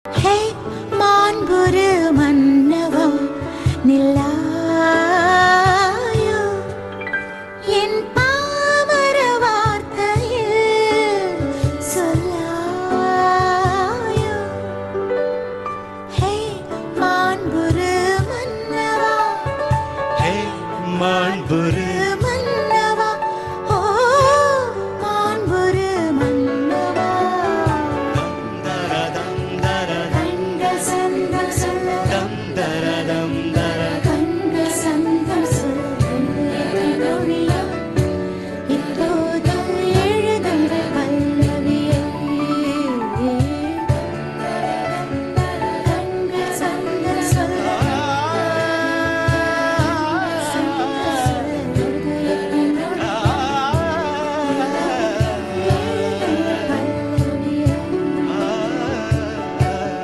ஹே மாண்புரு மன்னவா நில்லாயோ என் பாமர வார்த்தையில் சொல்லாயோ. ஹே மாண்புரு மன்னவா, ஹே மாண்புரு